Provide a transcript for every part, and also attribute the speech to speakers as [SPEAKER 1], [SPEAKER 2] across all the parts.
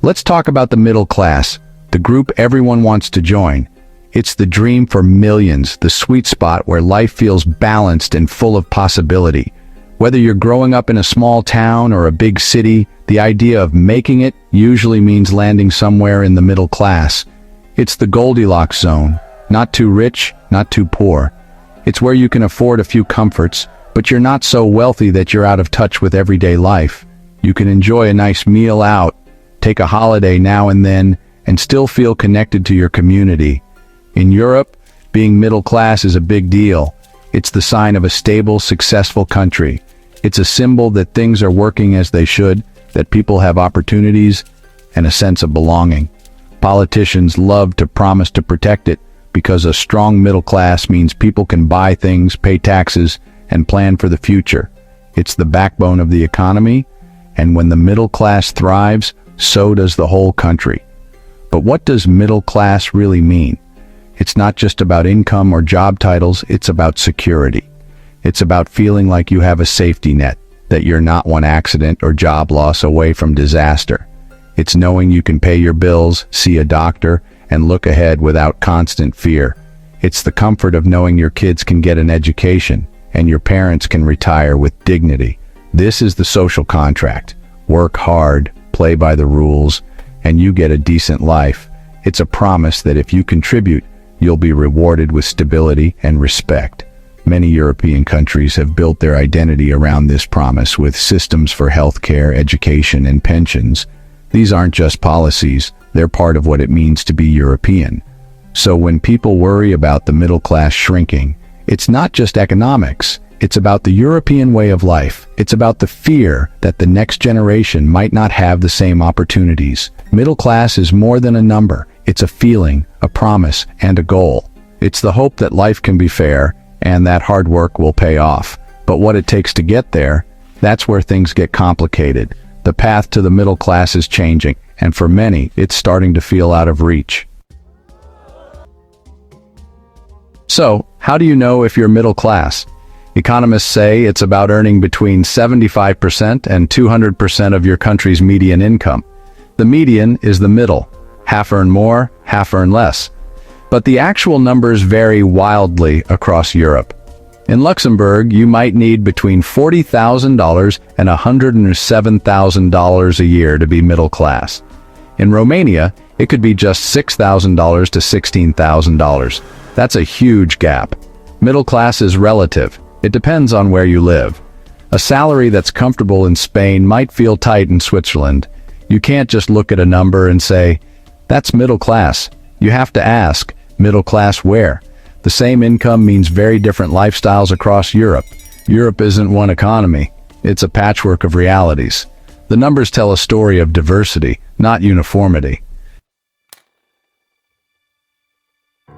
[SPEAKER 1] Let's talk about the middle class, the group everyone wants to join. It's the dream for millions, the sweet spot where life feels balanced and full of possibility. Whether you're growing up in a small town or a big city, the idea of making it usually means landing somewhere in the middle class. It's the Goldilocks zone, not too rich, not too poor. It's where you can afford a few comforts, but you're not so wealthy that you're out of touch with everyday life. You can enjoy a nice meal out, take a holiday now and then, and still feel connected to your community. In Europe, being middle class is a big deal. It's the sign of a stable, successful country. It's a symbol that things are working as they should, that people have opportunities and a sense of belonging. Politicians love to promise to protect it because a strong middle class means people can buy things, pay taxes, and plan for the future. It's the backbone of the economy, and when the middle class thrives, so does the whole country. But what does middle class really mean? It's not just about income or job titles, it's about security. It's about feeling like you have a safety net, that you're not one accident or job loss away from disaster. It's knowing you can pay your bills, see a doctor, and look ahead without constant fear. It's the comfort of knowing your kids can get an education, and your parents can retire with dignity. This is the social contract. Work hard, play by the rules, and you get a decent life. It's a promise that if you contribute, you'll be rewarded with stability and respect. Many European countries have built their identity around this promise with systems for healthcare, education, and pensions. These aren't just policies, they're part of what it means to be European. So when people worry about the middle class shrinking, it's not just economics, it's about the European way of life. It's about the fear that the next generation might not have the same opportunities. Middle class is more than a number. It's a feeling, a promise, and a goal. It's the hope that life can be fair and that hard work will pay off. But what it takes to get there, that's where things get complicated. The path to the middle class is changing, and for many, it's starting to feel out of reach. So, how do you know if you're middle class? Economists say it's about earning between 75% and 200% of your country's median income. The median is the middle. Half earn more, half earn less. But the actual numbers vary wildly across Europe. In Luxembourg, you might need between $40,000 and $107,000 a year to be middle class. In Romania, it could be just $6,000 to $16,000. That's a huge gap. Middle class is relative. It depends on where you live. A salary that's comfortable in Spain might feel tight in Switzerland. You can't just look at a number and say, that's middle class. You have to ask, middle class where? The same income means very different lifestyles across Europe. Europe isn't one economy. It's a patchwork of realities. The numbers tell a story of diversity, not uniformity.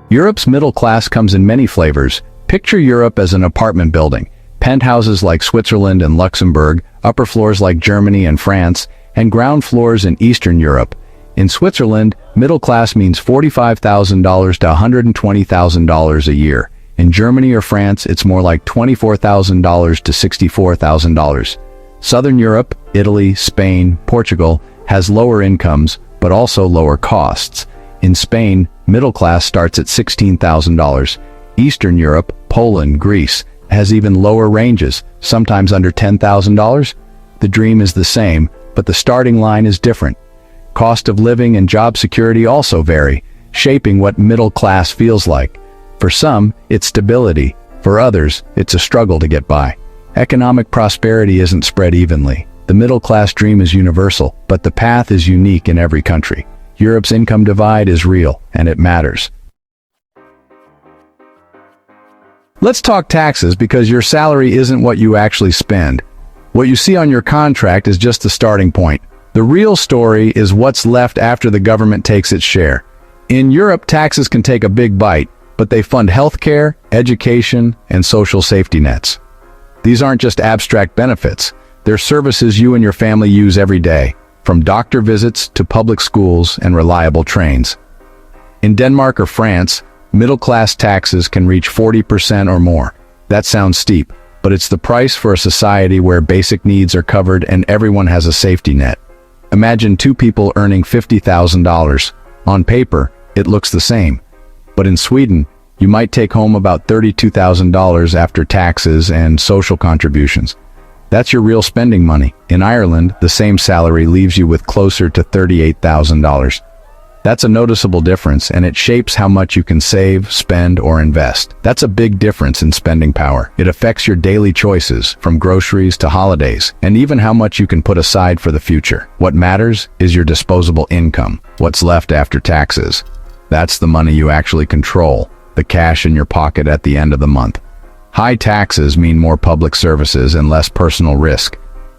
[SPEAKER 1] Europe's middle class comes in many flavors. Picture Europe as an apartment building. Penthouses like Switzerland and Luxembourg, upper floors like Germany and France, and ground floors in Eastern Europe. In Switzerland, middle class means $45,000 to $120,000 a year. In Germany or France, it's more like $24,000 to $64,000. Southern Europe, Italy, Spain, Portugal, has lower incomes, but also lower costs. In Spain, middle class starts at $16,000. Eastern Europe, Poland, Greece, has even lower ranges, sometimes under $10,000. The dream is the same, but the starting line is different. Cost of living and job security also vary, shaping what middle class feels like. For some, it's stability. For others, it's a struggle to get by. Economic prosperity isn't spread evenly. The middle class dream is universal, but the path is unique in every country. Europe's income divide is real, and it matters. Let's talk taxes, because your salary isn't what you actually spend. What you see on your contract is just the starting point. The real story is what's left after the government takes its share. In Europe, taxes can take a big bite, but they fund healthcare, education, and social safety nets. These aren't just abstract benefits. They're services you and your family use every day, from doctor visits to public schools and reliable trains. In Denmark or France, middle-class taxes can reach 40% or more. That sounds steep, but it's the price for a society where basic needs are covered and everyone has a safety net. Imagine two people earning $50,000. On paper, it looks the same. But in Sweden, you might take home about $32,000 after taxes and social contributions. That's your real spending money. In Ireland, the same salary leaves you with closer to $38,000. That's a noticeable difference, and it shapes how much you can save, spend, or invest. That's a big difference in spending power. It affects your daily choices, from groceries to holidays, and even how much you can put aside for the future. What matters is your disposable income, what's left after taxes. That's the money you actually control, the cash in your pocket at the end of the month. High taxes mean more public services and less personal risk.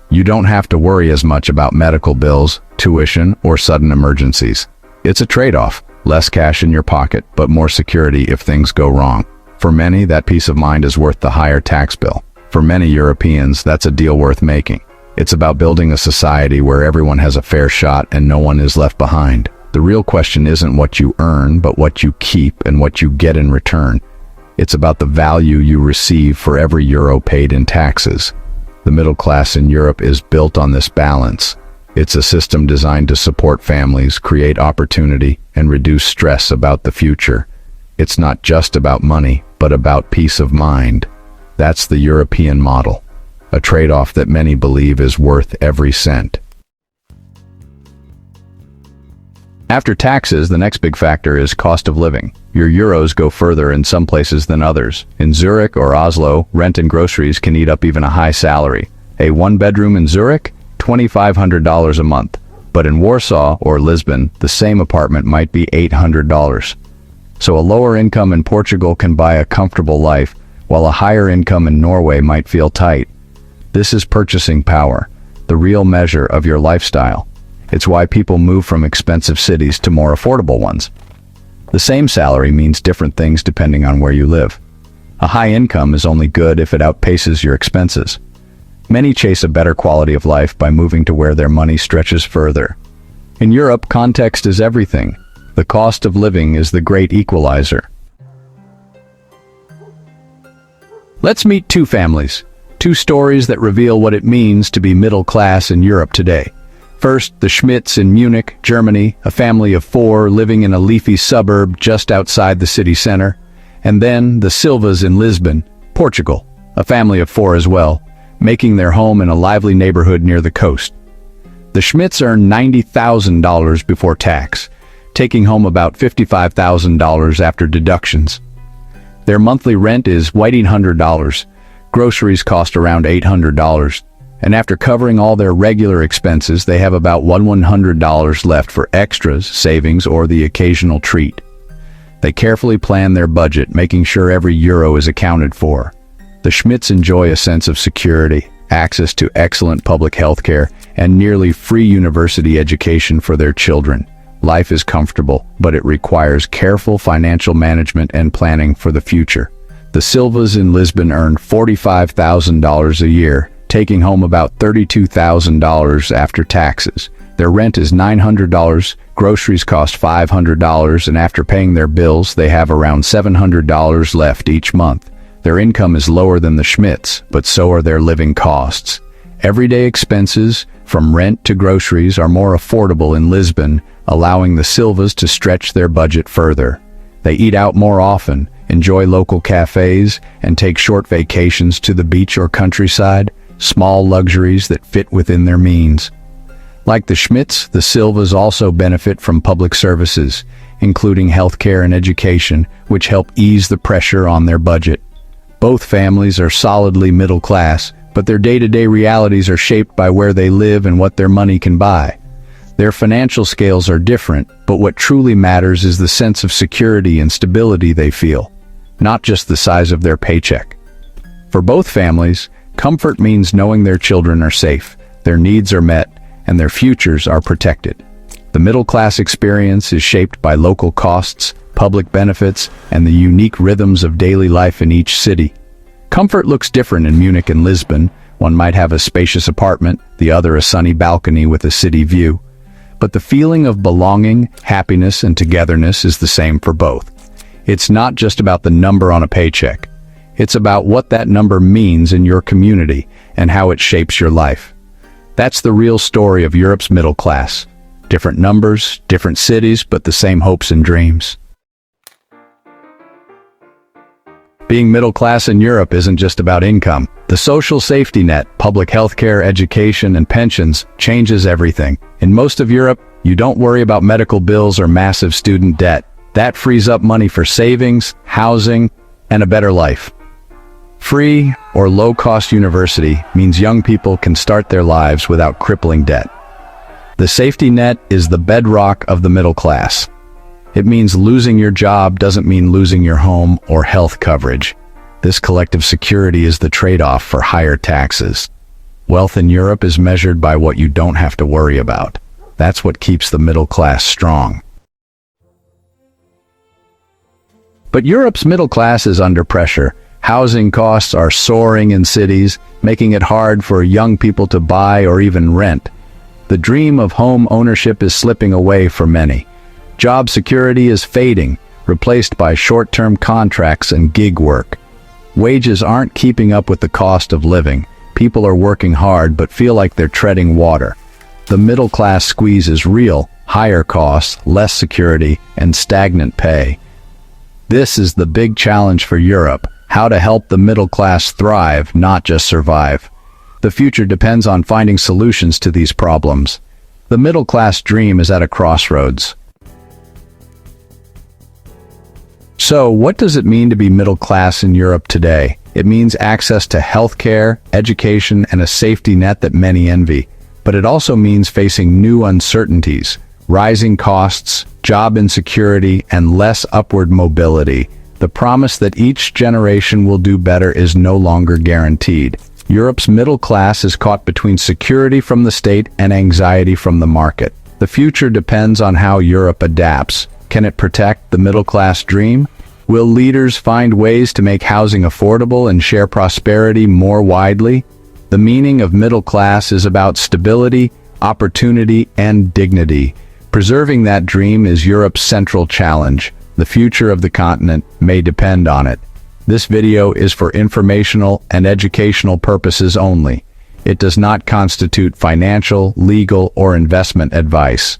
[SPEAKER 1] You don't have to worry as much about medical bills, tuition, or sudden emergencies. It's a trade-off, less cash in your pocket, but more security if things go wrong. For many, that peace of mind is worth the higher tax bill. For many Europeans, that's a deal worth making. It's about building a society where everyone has a fair shot and no one is left behind. The real question isn't what you earn, but what you keep and what you get in return. It's about the value you receive for every euro paid in taxes. The middle class in Europe is built on this balance. It's a system designed to support families, create opportunity, and reduce stress about the future. It's not just about money, but about peace of mind. That's the European model, a trade-off that many believe is worth every cent. After taxes, the next big factor is cost of living. Your euros go further in some places than others. In Zurich or Oslo, rent and groceries can eat up even a high salary. A one-bedroom in Zurich? $2,500 a month. But in Warsaw or Lisbon, the same apartment might be $800. So a lower income in Portugal can buy a comfortable life, while a higher income in Norway might feel tight. This is purchasing power, the real measure of your lifestyle. It's why people move from expensive cities to more affordable ones. The same salary means different things depending on where you live. A high income is only good if it outpaces your expenses. Many chase a better quality of life by moving to where their money stretches further. In Europe, context is everything. The cost of living is the great equalizer. Let's meet two families, two stories that reveal what it means to be middle class in Europe today. First, the Schmidts in Munich, Germany, a family of four living in a leafy suburb just outside the city center. And then, the Silvas in Lisbon, Portugal, a family of four as well, making their home in a lively neighborhood near the coast. The Schmidts earn $90,000 before tax, taking home about $55,000 after deductions. Their monthly rent is $1,800, groceries cost around $800, and after covering all their regular expenses, they have about $100 left for extras, savings, or the occasional treat. They carefully plan their budget, making sure every euro is accounted for. The Schmidts enjoy a sense of security, access to excellent public health care, and nearly free university education for their children. Life is comfortable, but it requires careful financial management and planning for the future. The Silvas in Lisbon earn $45,000 a year, taking home about $32,000 after taxes. Their rent is $900, groceries cost $500, and after paying their bills, they have around $700 left each month. Their income is lower than the Schmidts, but so are their living costs. Everyday expenses, from rent to groceries, are more affordable in Lisbon, allowing the Silvas to stretch their budget further. They eat out more often, enjoy local cafes, and take short vacations to the beach or countryside, small luxuries that fit within their means. Like the Schmidts, the Silvas also benefit from public services, including healthcare and education, which help ease the pressure on their budget. Both families are solidly middle class, but their day-to-day realities are shaped by where they live and what their money can buy. Their financial scales are different, but what truly matters is the sense of security and stability they feel, not just the size of their paycheck. For both families, comfort means knowing their children are safe, their needs are met, and their futures are protected. The middle-class experience is shaped by local costs, public benefits, and the unique rhythms of daily life in each city. Comfort looks different in Munich and Lisbon. One might have a spacious apartment, the other a sunny balcony with a city view. But the feeling of belonging, happiness, and togetherness is the same for both. It's not just about the number on a paycheck. It's about what that number means in your community and how it shapes your life. That's the real story of Europe's middle class. Different numbers, different cities, but the same hopes and dreams. Being middle class in Europe isn't just about income. The social safety net, public healthcare, education, and pensions changes everything. In most of Europe, you don't worry about medical bills or massive student debt. That frees up money for savings, housing, and a better life. Free or low-cost university means young people can start their lives without crippling debt. The safety net is the bedrock of the middle class. It means losing your job doesn't mean losing your home or health coverage. This collective security is the trade-off for higher taxes. Wealth in Europe is measured by what you don't have to worry about. That's what keeps the middle class strong. But Europe's middle class is under pressure. Housing costs are soaring in cities, making it hard for young people to buy or even rent. The dream of home ownership is slipping away for many. Job security is fading, replaced by short-term contracts and gig work. Wages aren't keeping up with the cost of living. People are working hard but feel like they're treading water. The middle-class squeeze is real: higher costs, less security, and stagnant pay. This is the big challenge for Europe: how to help the middle class thrive, not just survive. The future depends on finding solutions to these problems. The middle-class dream is at a crossroads. So, what does it mean to be middle class in Europe today? It means access to healthcare, education, and a safety net that many envy. But it also means facing new uncertainties: rising costs, job insecurity, and less upward mobility. The promise that each generation will do better is no longer guaranteed. Europe's middle class is caught between security from the state and anxiety from the market. The future depends on how Europe adapts. Can it protect the middle-class dream? Will leaders find ways to make housing affordable and share prosperity more widely? The meaning of middle class is about stability, opportunity, and dignity. Preserving that dream is Europe's central challenge. The future of the continent may depend on it. This video is for informational and educational purposes only. It does not constitute financial, legal, or investment advice.